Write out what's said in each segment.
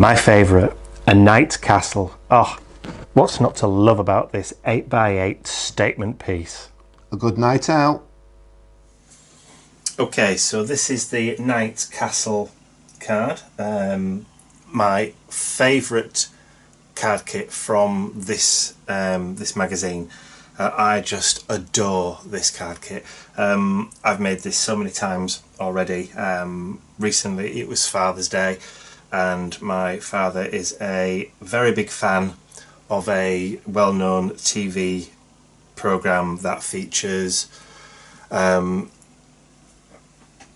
My favourite, a knight's castle. Oh, what's not to love about this 8x8 statement piece? A good night out. Okay, so this is the knight's castle card. My favourite card kit from this this magazine. I just adore this card kit. I've made this so many times already. Recently it was Father's Day, and my father is a very big fan of a well-known TV programme that features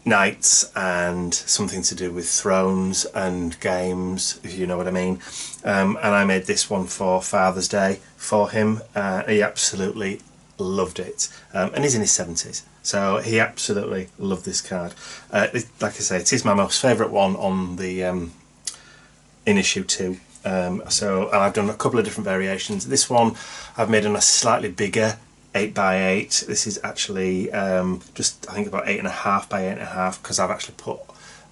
knights and something to do with thrones and games, if you know what I mean. And I made this one for Father's Day for him. He absolutely loved it, and he's in his 70s, so he absolutely loved this card. Like I say, it is my most favourite one on the in issue 2. So I've done a couple of different variations. This one I've made on a slightly bigger 8x8. This is actually just, I think, about 8.5 by 8.5, because I've actually put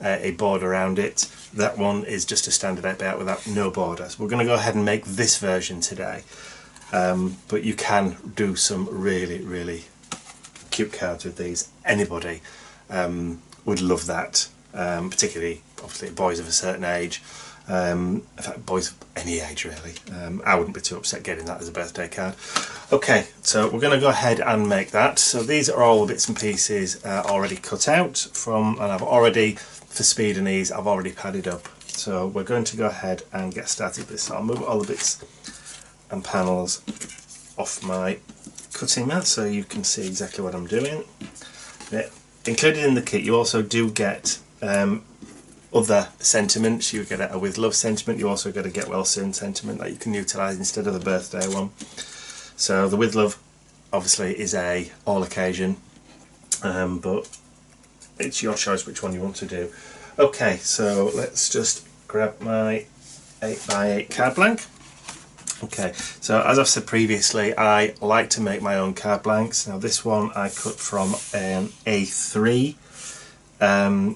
a border around it. That one is just a standard 8x8 without no borders. We're going to go ahead and make this version today, but you can do some really cute cards with these. Anybody would love that, particularly obviously boys of a certain age. In fact, boys of any age really. I wouldn't be too upset getting that as a birthday card. Okay, so we're going to go ahead and make that. So these are all the bits and pieces already cut out from, and I've already, for speed and ease, I've already padded up. So we're going to go ahead and get started with this. So I'll move all the bits and panels off my cutting mat so you can see exactly what I'm doing. Yeah. Included in the kit you also do get other sentiments. You get a with love sentiment, you also get a get well soon sentiment that you can utilise instead of the birthday one. So the with love obviously is a all occasion, but it's your choice which one you want to do. Okay, so let's just grab my 8x8 card blank. Okay, so as I've said previously, I like to make my own card blanks. Now this one I cut from an A3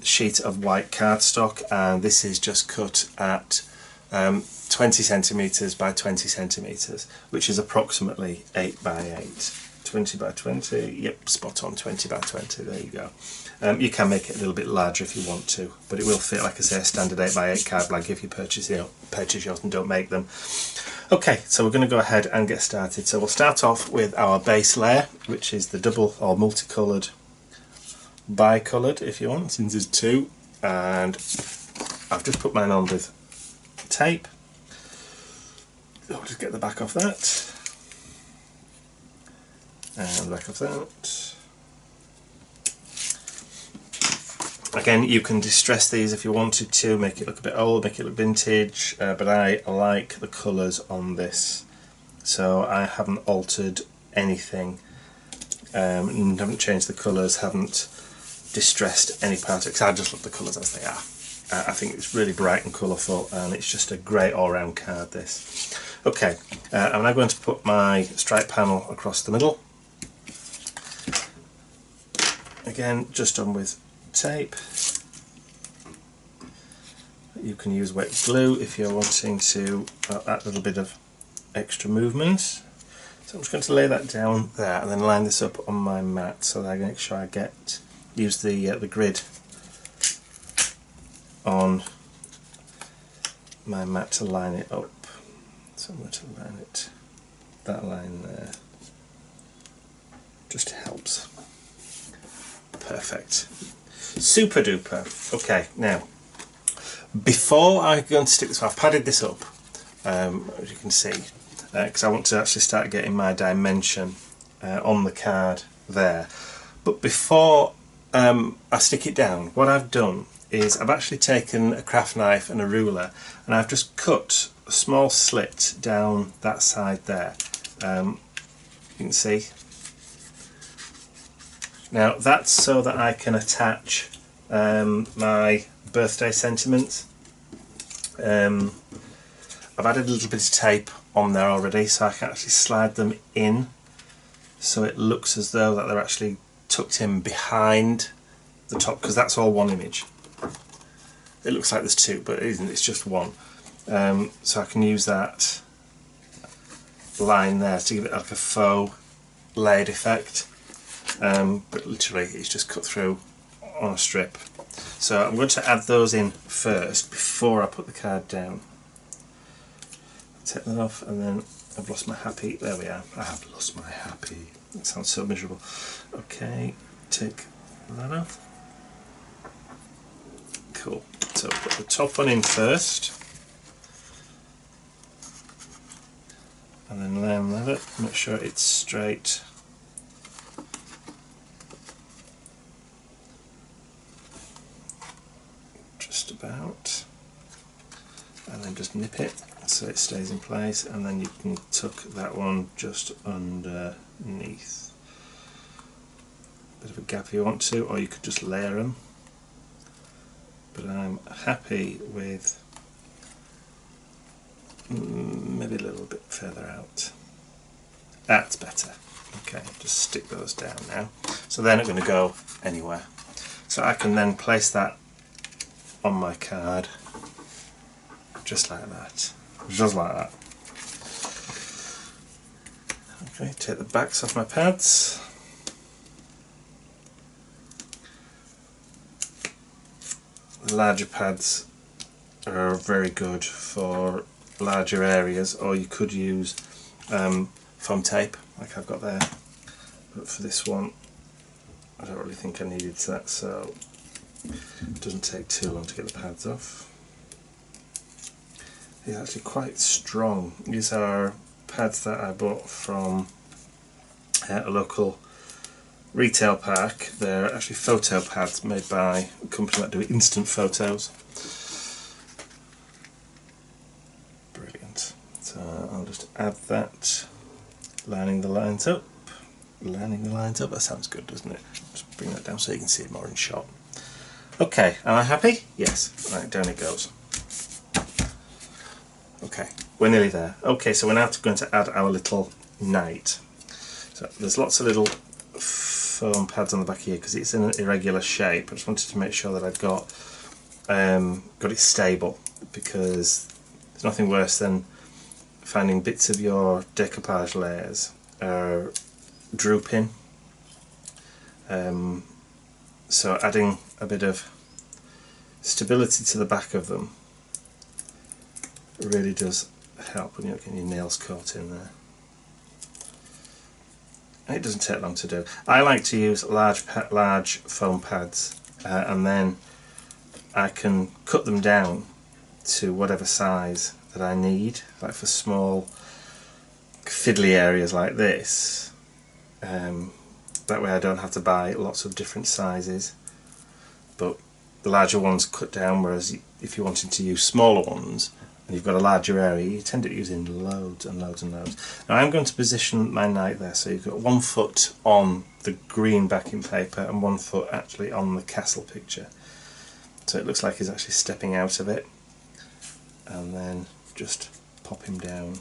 sheet of white cardstock, and this is just cut at 20 centimeters by 20 centimeters, which is approximately 8x8. 20 by 20, yep, spot on, 20 by 20, there you go. You can make it a little bit larger if you want to, but it will fit, like I say, a standard 8x8 card blank if you purchase yours and don't make them. Okay, so we're going to go ahead and get started. So we'll start off with our base layer, which is the double or multicoloured, bi-coloured if you want, since there's two, and I've just put mine on with tape. I'll just get the back off that, and the back of that. Again, you can distress these if you wanted to, make it look a bit old, make it look vintage, but I like the colours on this, so I haven't altered anything, haven't changed the colours, haven't distressed any part of it, because I just love the colours as they are. I think it's really bright and colourful, and it's just a great all-round card, this. Okay, I'm now going to put my stripe panel across the middle. Again, just done with tape. You can use wet glue if you're wanting to add that little bit of extra movement. So I'm just going to lay that down there and then line this up on my mat so that I make sure I use the grid on my mat to line it up. So I'm going to line it, that line there, just helps. Perfect. Super duper. Okay, now before I go and stick this, I've padded this up, as you can see, because I want to actually start getting my dimension on the card there. But before I stick it down, what I've done is I've actually taken a craft knife and a ruler, and I've just cut a small slit down that side there. You can see. Now that's so that I can attach my birthday sentiments. I've added a little bit of tape on there already, so I can actually slide them in so it looks as though that they're actually tucked in behind the top, because that's all one image. It looks like there's two, but it isn't, it's just one. So I can use that line there to give it like a faux layered effect, but literally it's just cut through on a strip. So I'm going to add those in first before I put the card down. Take that off, and then I've lost my happy. There we are. I have lost my happy. That sounds so miserable. Okay, take that off. Cool. So put the top one in first, and then level it. Make sure it's straight. Just about, and then just nip it so it stays in place, and then you can tuck that one just underneath. Bit of a gap if you want to, or you could just layer them, but I'm happy with maybe a little bit further out. That's better. Okay, just stick those down now. So they're not going to go anywhere. So I can then place that on my card, just like that. Just like that. Okay, take the backs off my pads. The larger pads are very good for larger areas, or you could use foam tape like I've got there, but for this one I don't really think I needed that, so it doesn't take too long to get the pads off. It's actually quite strong. These are pads that I bought from a local retail park. They're actually photo pads made by a company that do instant photos. Brilliant. So I'll just add that, lining the lines up. Lining the lines up, that sounds good, doesn't it? Just bring that down so you can see it more in shot. Okay, am I happy? Yes. Right, down it goes. Okay, we're nearly there. Okay, so we're now going to add our little knight. So there's lots of little foam pads on the back here because it's in an irregular shape. I just wanted to make sure that I'd got it stable, because there's nothing worse than finding bits of your decoupage layers drooping. So adding a bit of stability to the back of them really does help when you're getting your nails caught in there. And it doesn't take long to do. I like to use large foam pads, and then I can cut them down to whatever size that I need, like for small fiddly areas like this. That way I don't have to buy lots of different sizes, but the larger ones cut down, whereas if you're wanting to use smaller ones and you've got a larger area, you tend to use in loads and loads and loads. Now I'm going to position my knight there, so you've got 1 foot on the green backing paper and 1 foot actually on the castle picture. So it looks like he's actually stepping out of it, and then just pop him down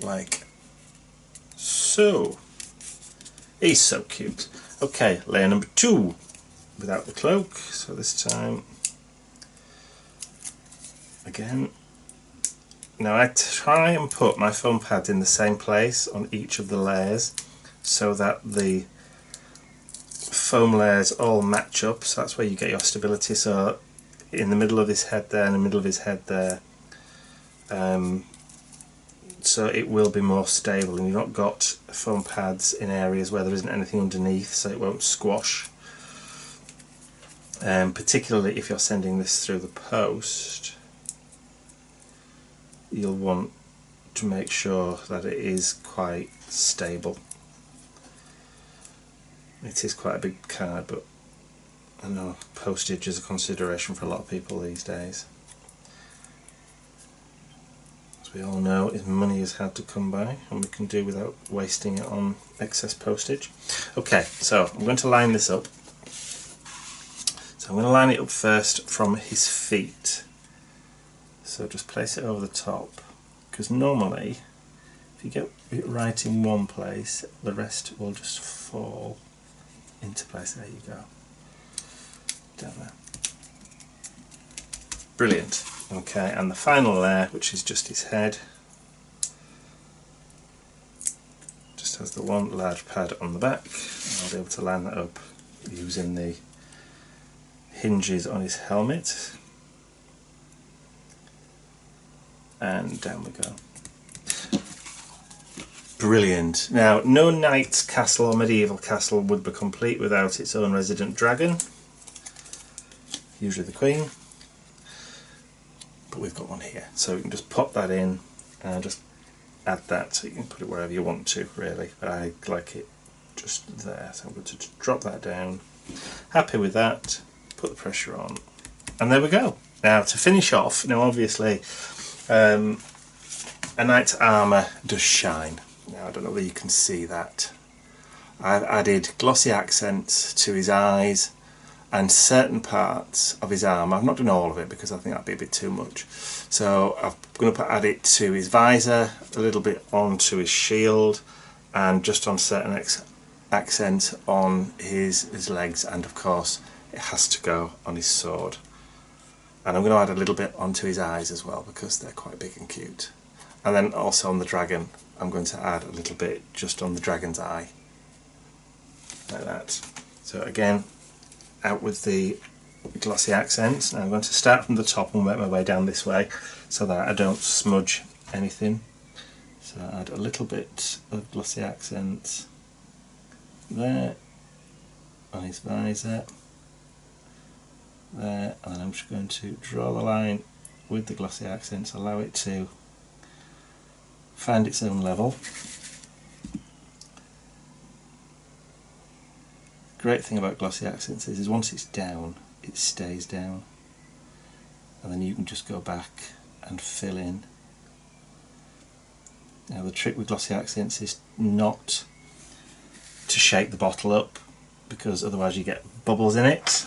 like so. He's so cute. Okay, layer number 2 without the cloak. So this time, again, now I try and put my foam pad in the same place on each of the layers so that the foam layers all match up, so that's where you get your stability. So in the middle of his head there, in the middle of his head there, so it will be more stable, and you've not got foam pads in areas where there isn't anything underneath, so it won't squash. Particularly if you're sending this through the post, you'll want to make sure that it is quite stable. It is quite a big card, but I know postage is a consideration for a lot of people these days. As we all know, money is hard to come by, and we can do without wasting it on excess postage. Okay, so I'm going to line this up. So I'm going to line it up first from his feet. So just place it over the top, because normally if you get it right in one place, the rest will just fall into place. There you go. Down there. Brilliant. Okay, and the final layer, which is just his head, just has the one large pad on the back. I'll be able to line that up using the hinges on his helmet. And down we go. Brilliant. Now, no knight's castle or medieval castle would be complete without its own resident dragon. Usually the queen. But we've got one here. So we can just pop that in and just add that, so you can put it wherever you want to, really. But I like it just there. So I'm going to just drop that down. Happy with that. Put the pressure on. And there we go. Now, to finish off, now obviously a knight's armour does shine. Now, I don't know whether you can see that. I've added glossy accents to his eyes and certain parts of his armour. I've not done all of it because I think that'd be a bit too much. So I'm going to add it to his visor, a little bit onto his shield, and just on certain accents on his legs, and of course it has to go on his sword. And I'm going to add a little bit onto his eyes as well because they're quite big and cute. And then also on the dragon, I'm going to add a little bit just on the dragon's eye, like that. So again, out with the glossy accents. Now I'm going to start from the top and work my way down this way so that I don't smudge anything. So I add a little bit of glossy accents there on his visor, there, and then I'm just going to draw the line with the glossy accents, allow it to find its own level. Great thing about glossy accents is once it's down, it stays down, and then you can just go back and fill in. Now the trick with glossy accents is not to shake the bottle up, because otherwise you get bubbles in it,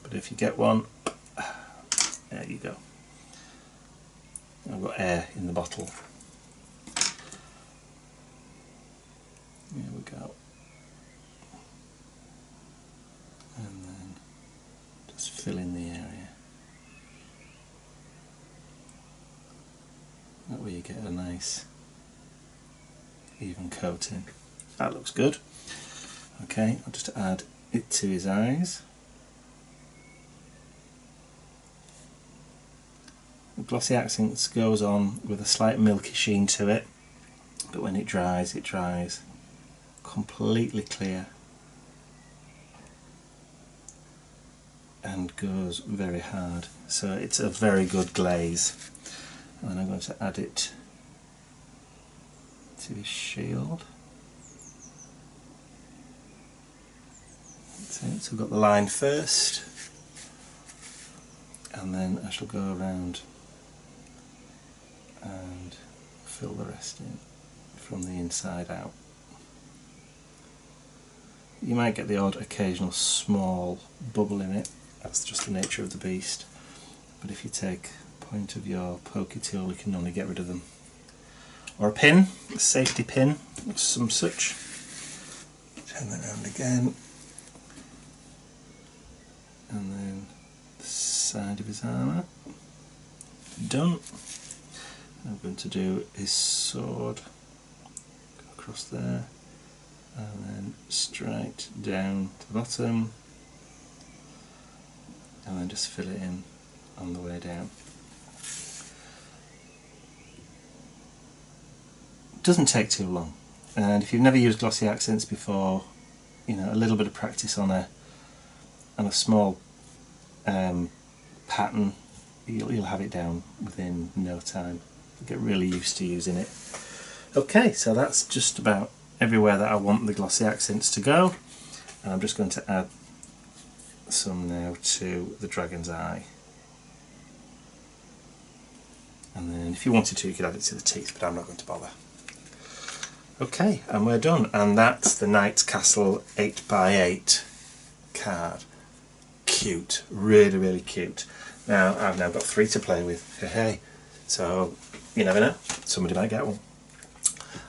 but if you get one, there you go. I've got air in the bottle. There we go. And then just fill in the area. That way you get a nice even coating. That looks good. Okay, I'll just add it to his eyes. The glossy accents goes on with a slight milky sheen to it, but when it dries completely clear and goes very hard, so it's a very good glaze. And then I'm going to add it to his shield. That's it. So I've got the line first, and then I shall go around and fill the rest in from the inside out. You might get the odd occasional small bubble in it, that's just the nature of the beast, but if you take the point of your pokey tool you can only get rid of them. Or a pin, a safety pin of some such. Turn that round again, and then the side of his armour. Done. I'm going to do his sword, go across there, and then straight down to the bottom, and then just fill it in on the way down. It doesn't take too long, and if you've never used glossy accents before, you know, a little bit of practice on a small pattern, you'll have it down within no time. You'll get really used to using it. Okay, so that's just about everywhere that I want the glossy accents to go, and I'm just going to add some now to the dragon's eye, and then if you wanted to you could add it to the teeth, but I'm not going to bother. Okay, and we're done, and that's the Knight's Castle 8x8 card. Cute, really really cute. Now I've now got 3 to play with, hey, so you never know, somebody might get one.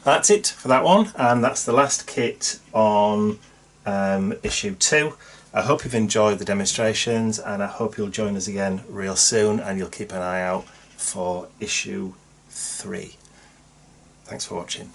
That's it for that one, and that's the last kit on issue 2. I hope you've enjoyed the demonstrations, and I hope you'll join us again real soon, and you'll keep an eye out for issue 3. Thanks for watching.